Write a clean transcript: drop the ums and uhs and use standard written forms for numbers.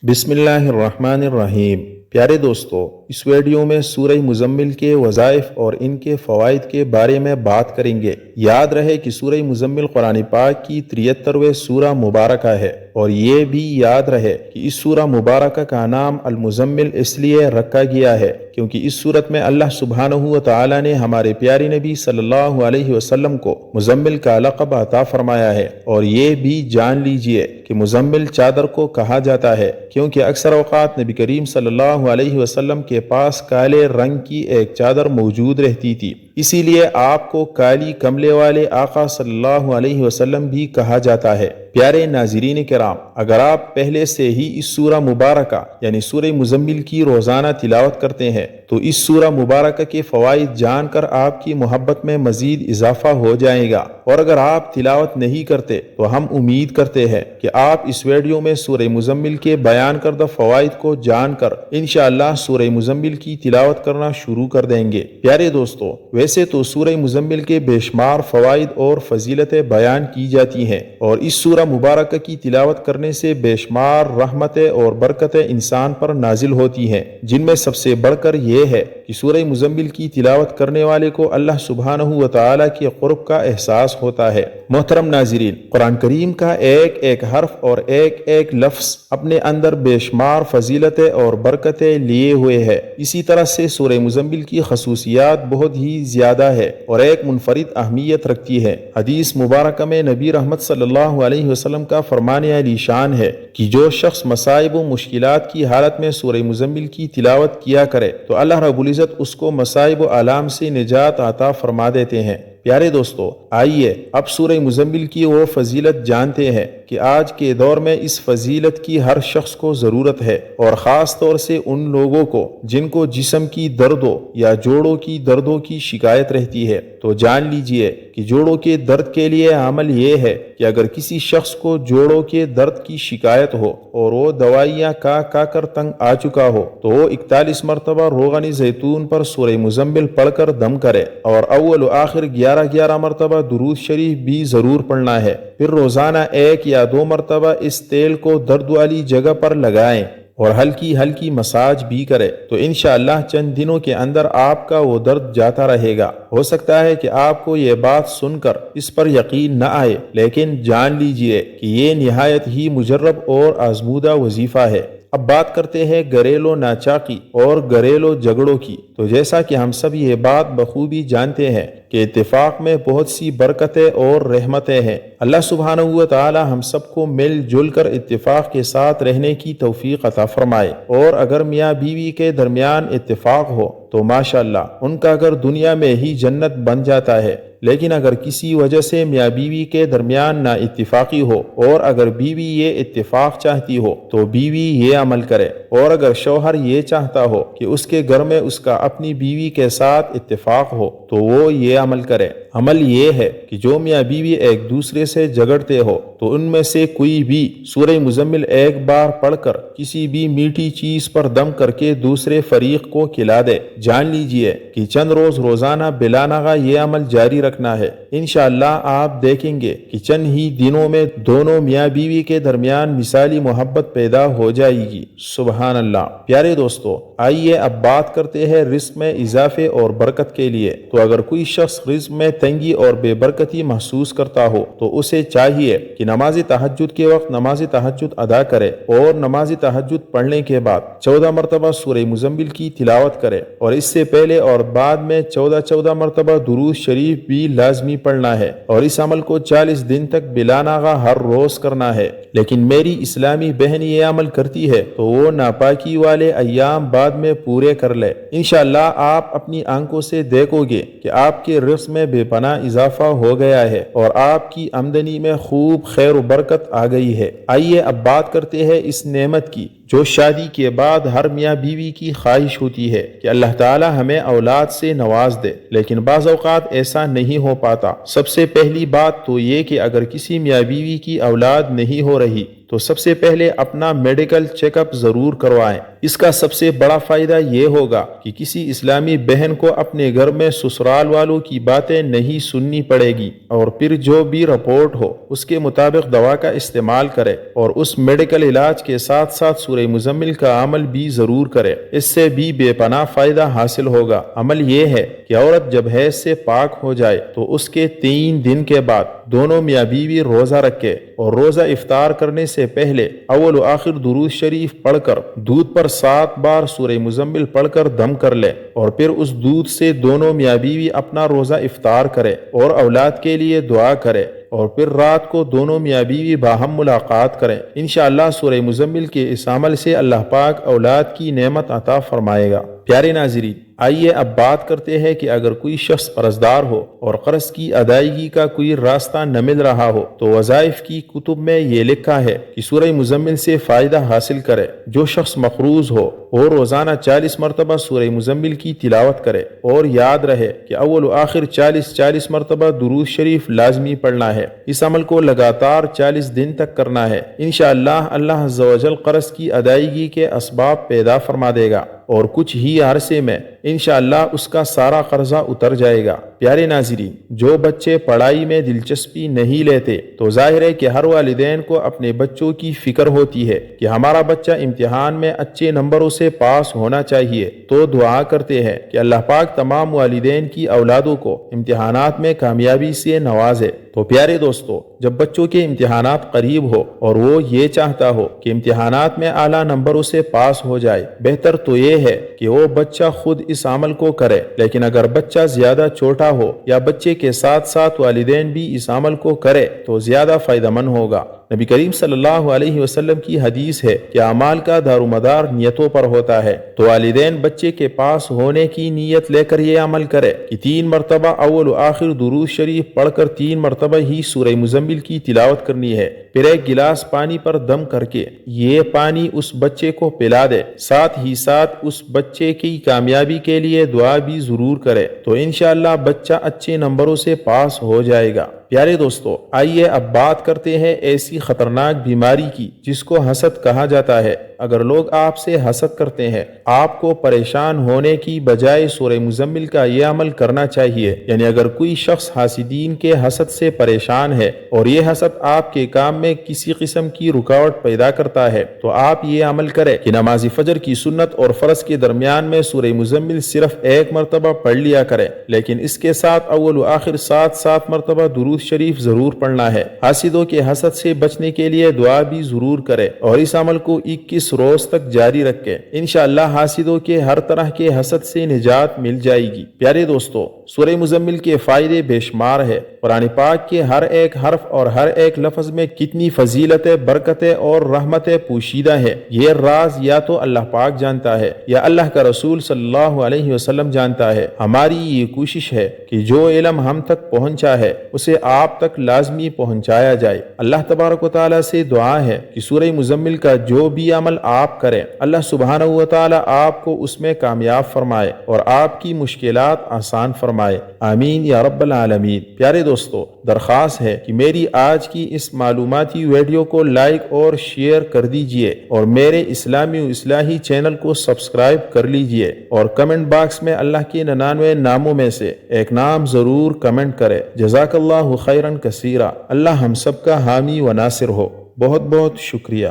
بسم اللہ الرحمن الرحیم۔ پیارے دوستو، اس ویڈیو میں سورہ مزمل کے وظائف اور ان کے فوائد کے بارے میں بات کریں گے۔ یاد رہے کہ سورہ مزمل قرآن پاک کی 73ویں سورہ مبارکہ ہے، اور یہ بھی یاد رہے کہ اس سورہ مبارکہ کا نام المزمل اس لیے رکھا گیا ہے کیونکہ اس صورت میں اللہ سبحانہ و تعالی نے ہمارے پیارے نبی صلی اللہ علیہ وسلم کو مزمل کا لقب عطا فرمایا ہے۔ اور یہ بھی جان لیجئے کہ مزمل چادر کو کہا جاتا ہے کیونکہ اکثر اوقات نبی کریم صلی اللہ علیہ وسلم کے پاس کالے رنگ کی ایک چادر موجود رہتی تھی، اسی لیے آپ کو کالی کملے والے آقا صلی اللہ علیہ وسلم بھی کہا جاتا ہے۔ پیارے ناظرین کرام، اگر آپ پہلے سے ہی اس سورہ مبارکہ یعنی سورہ مزمل کی روزانہ تلاوت کرتے ہیں تو اس سورہ مبارکہ کے فوائد جان کر آپ کی محبت میں مزید اضافہ ہو جائے گا، اور اگر آپ تلاوت نہیں کرتے تو ہم امید کرتے ہیں کہ آپ اس ویڈیو میں سورہ مزمل کے بیان کردہ فوائد کو جان کر انشاءاللہ سورہ مزمل کی تلاوت کرنا شروع کر دیں گے۔ پیارے دوستو، ویسے تو سورہ مزمل کے بے شمار فوائد اور فضیلتیں بیان کی جاتی ہیں، اور اس سورہ مبارکہ کی تلاوت کرنے سے بے شمار رحمتیں اور برکتیں انسان پر نازل ہوتی ہیں، جن میں سب سے بڑھ کر یہ ہے کہ سورہ مزمل کی تلاوت کرنے والے کو اللہ سبحانہ و تعالی کے قرب کا احساس ہوتا ہے۔ محترم ناظرین، قرآن کریم کا ایک ایک حرف اور ایک ایک لفظ اپنے اندر بے شمار فضیلتیں اور برکتیں لیے ہوئے ہے۔ اسی طرح سے سورہ مزمل کی خصوصیات بہت ہی زیادہ ہے اور ایک منفرد اہمیت رکھتی ہے۔ حدیث مبارکہ میں نبی رحمت صلی اللہ علیہ وسلم کا فرمان علی شان ہے کہ جو شخص مصائب و مشکلات کی حالت میں سورہ مزمل کی تلاوت کیا کرے تو اللہ رب العزت اس کو مصائب و آلام سے نجات عطا فرما دیتے ہیں۔ پیارے دوستو، آئیے اب سورہ مزمل کی وہ فضیلت جانتے ہیں کہ آج کے دور میں اس فضیلت کی ہر شخص کو ضرورت ہے، اور خاص طور سے ان لوگوں کو جن کو جسم کی دردوں یا جوڑوں کی دردوں کی شکایت رہتی ہے۔ تو جان لیجئے کہ جوڑوں کے درد کے لیے عمل یہ ہے کہ اگر کسی شخص کو جوڑوں کے درد کی شکایت ہو اور وہ دوائیاں کا کر تنگ آ چکا ہو تو وہ 41 مرتبہ روغن زیتون پر سورہ مزمل پڑھ کر دم کرے، اور اول و آخر 11 مرتبہ درود شریف بھی ضرور پڑھنا ہے۔ پھر روزانہ 1 یا 2 مرتبہ اس تیل کو درد والی جگہ پر لگائیں اور ہلکی ہلکی مساج بھی کرے تو انشاءاللہ چند دنوں کے اندر آپ کا وہ درد جاتا رہے گا۔ ہو سکتا ہے کہ آپ کو یہ بات سن کر اس پر یقین نہ آئے، لیکن جان لیجئے کہ یہ نہایت ہی مجرب اور آزمودہ وظیفہ ہے۔ اب بات کرتے ہیں گھریلو ناچاقی اور گھریلو جھگڑوں کی۔ تو جیسا کہ ہم سب یہ بات بخوبی جانتے ہیں کہ اتفاق میں بہت سی برکتیں اور رحمتیں ہیں۔ اللہ سبحانہ و تعالی ہم سب کو مل جل کر اتفاق کے ساتھ رہنے کی توفیق عطا فرمائے، اور اگر میاں بیوی کے درمیان اتفاق ہو تو ماشاءاللہ ان کا گھر دنیا میں ہی جنت بن جاتا ہے۔ لیکن اگر کسی وجہ سے میاں بیوی کے درمیان نا اتفاقی ہو اور اگر بیوی یہ اتفاق چاہتی ہو تو بیوی یہ عمل کرے، اور اگر شوہر یہ چاہتا ہو کہ اس کے گھر میں اس کا اپنی بیوی کے ساتھ اتفاق ہو تو وہ یہ عمل کرے۔ عمل یہ ہے کہ جو میاں بیوی ایک دوسرے سے جھگڑتے ہو تو ان میں سے کوئی بھی سورہ مزمل ایک بار پڑھ کر کسی بھی میٹھی چیز پر دم کر کے دوسرے فریق کو کھلا دے۔ جان لیجئے کہ چند روزانہ بلا ناغہ یہ عمل جاری رکھنا ہے۔ انشاءاللہ آپ دیکھیں گے کہ چند ہی دنوں میں دونوں میاں بیوی کے درمیان مثالی محبت پیدا ہو جائے گی۔ سبحان اللہ۔ پیارے دوستو، آئیے اب بات کرتے ہیں رزق میں اضافے اور برکت کے لیے۔ تو اگر کوئی شخص رزق میں تنگی اور بے برکتی محسوس کرتا ہو تو اسے چاہیے کہ نماز تہجد کے وقت نماز تہجد ادا کرے، اور نماز تہجد پڑھنے کے بعد 14 مرتبہ سورہ مزمل کی تلاوت کرے، اور اس سے پہلے اور بعد میں 14 مرتبہ درود شریف بھی لازمی پڑھنا ہے، اور اس عمل کو 40 دن تک بلا ناغہ ہر روز کرنا ہے۔ لیکن میری اسلامی بہن یہ عمل کرتی ہے تو وہ ناپاکی والے ایام بعد میں پورے کر لے۔ انشاءاللہ آپ اپنی آنکھوں سے دیکھو گے کہ آپ کے رزق میں بے پناہ اضافہ ہو گیا ہے، اور آپ کی آمدنی میں خوب خیر و برکت آ گئی ہے۔ آئیے اب بات کرتے ہیں اس نعمت کی جو شادی کے بعد ہر میاں بیوی کی خواہش ہوتی ہے کہ اللہ تعالی ہمیں اولاد سے نواز دے، لیکن بعض اوقات ایسا نہیں ہو پاتا۔ سب سے پہلی بات تو یہ کہ اگر کسی میاں بیوی کی اولاد نہیں ہو رہی تو سب سے پہلے اپنا میڈیکل چیک اپ ضرور کروائیں۔ اس کا سب سے بڑا فائدہ یہ ہوگا کہ کسی اسلامی بہن کو اپنے گھر میں سسرال والوں کی باتیں نہیں سننی پڑے گی، اور پھر جو بھی رپورٹ ہو اس کے مطابق دوا کا استعمال کرے، اور اس میڈیکل علاج کے ساتھ ساتھ سورہ مزمل کا عمل بھی ضرور کرے۔ اس سے بھی بے پناہ فائدہ حاصل ہوگا۔ عمل یہ ہے کہ عورت جب حیض سے پاک ہو جائے تو اس کے 3 دن کے بعد دونوں میاں بیوی روزہ رکھے، اور روزہ افطار کرنے سے پہلے اول و آخر درود شریف پڑھ کر دودھ پر 7 بار سورہ مزمل پڑھ کر دم کر لے، اور پھر اس دودھ سے دونوں میاں بیوی اپنا روزہ افطار کرے اور اولاد کے لیے دعا کرے، اور پھر رات کو دونوں میاں بیوی باہم ملاقات کریں۔ انشاءاللہ سورہ مزمل کے اس عمل سے اللہ پاک اولاد کی نعمت عطا فرمائے گا۔ پیارے ناظرین، آئیے اب بات کرتے ہیں کہ اگر کوئی شخص قرضدار ہو اور قرض کی ادائیگی کا کوئی راستہ نہ مل رہا ہو تو وظائف کی کتب میں یہ لکھا ہے کہ سورہ مزمل سے فائدہ حاصل کرے۔ جو شخص مقروض ہو وہ روزانہ 40 مرتبہ سورہ مزمل کی تلاوت کرے، اور یاد رہے کہ اول و آخر 40 مرتبہ درود شریف لازمی پڑھنا ہے۔ اس عمل کو لگاتار 40 دن تک کرنا ہے۔ انشاءاللہ اللہ عز و جل قرض کی ادائیگی کے اسباب پیدا فرما دے گا، اور کچھ ہی عرصے میں انشاءاللہ اس کا سارا قرضہ اتر جائے گا۔ پیارے ناظرین، جو بچے پڑھائی میں دلچسپی نہیں لیتے تو ظاہر ہے کہ ہر والدین کو اپنے بچوں کی فکر ہوتی ہے کہ ہمارا بچہ امتحان میں اچھے نمبروں سے پاس ہونا چاہیے، تو دعا کرتے ہیں کہ اللہ پاک تمام والدین کی اولادوں کو امتحانات میں کامیابی سے نوازے۔ تو پیارے دوستو، جب بچوں کے امتحانات قریب ہو اور وہ یہ چاہتا ہو کہ امتحانات میں اعلیٰ نمبروں سے پاس ہو جائے، بہتر تو یہ ہے کہ وہ بچہ خود اس عمل کو کرے۔ لیکن اگر بچہ زیادہ چھوٹا ہو یا بچے کے ساتھ ساتھ والدین بھی اس عمل کو کرے تو زیادہ فائدہ مند ہوگا۔ نبی کریم صلی اللہ علیہ وسلم کی حدیث ہے کہ اعمال کا دار و مدار نیتوں پر ہوتا ہے، تو والدین بچے کے پاس ہونے کی نیت لے کر یہ عمل کرے کہ 3 مرتبہ اول و آخر درود شریف پڑھ کر 3 مرتبہ ہی سورہ مزمل کی تلاوت کرنی ہے، پھر 1 گلاس پانی پر دم کر کے یہ پانی اس بچے کو پلا دے، ساتھ ہی ساتھ اس بچے کی کامیابی کے لیے دعا بھی ضرور کرے، تو انشاءاللہ بچہ اچھے نمبروں سے پاس ہو جائے گا۔ پیارے دوستو، آئیے اب بات کرتے ہیں ایسی خطرناک بیماری کی جس کو حسد کہا جاتا ہے۔ اگر لوگ آپ سے حسد کرتے ہیں، آپ کو پریشان ہونے کی بجائے سورہ مزمل کا یہ عمل کرنا چاہیے۔ یعنی اگر کوئی شخص حاسدین کے حسد سے پریشان ہے اور یہ حسد آپ کے کام میں کسی قسم کی رکاوٹ پیدا کرتا ہے، تو آپ یہ عمل کریں کہ نماز فجر کی سنت اور فرض کے درمیان میں سورہ مزمل صرف 1 مرتبہ پڑھ لیا کریں، لیکن اس کے ساتھ اول و آخر 7 مرتبہ درود شریف ضرور پڑھنا ہے۔ حاسدوں کے حسد سے بچنے کے لیے دعا بھی ضرور کرے، اور اس عمل کو 21 روز تک جاری رکھے۔ انشاءاللہ حاسدوں کے ہر طرح کے حسد سے نجات مل جائے گی۔ پیارے دوستو، سورہ مزمل کے فائدے بے شمار ہے۔ قرآن پاک کے ہر ایک حرف اور ہر ایک لفظ میں کتنی فضیلتیں، برکتیں اور رحمتیں پوشیدہ ہے، یہ راز یا تو اللہ پاک جانتا ہے یا اللہ کا رسول صلی اللہ علیہ وسلم جانتا ہے۔ ہماری یہ کوشش ہے کہ جو علم ہم تک پہنچا ہے اسے آپ تک لازمی پہنچایا جائے۔ اللہ تبارک و تعالیٰ سے دعا ہے کہ سورہ مزمل کا جو بھی عمل آپ کریں، اللہ سبحانہ و تعالیٰ آپ کو اس میں کامیاب فرمائے اور آپ کی مشکلات آسان فرمائے۔ آمین یا رب العالمین۔ پیارے دوستو، درخواست ہے کہ میری آج کی اس معلوماتی ویڈیو کو لائک اور شیئر کر دیجئے، اور میرے اسلامی و اصلاحی چینل کو سبسکرائب کر لیجئے، اور کمنٹ باکس میں اللہ کے 99 ناموں میں سے ایک نام ضرور کمنٹ کرے۔ جزاک اللہ خیرن کثیرا۔ اللہ ہم سب کا حامی و ناصر ہو۔ بہت بہت شکریہ۔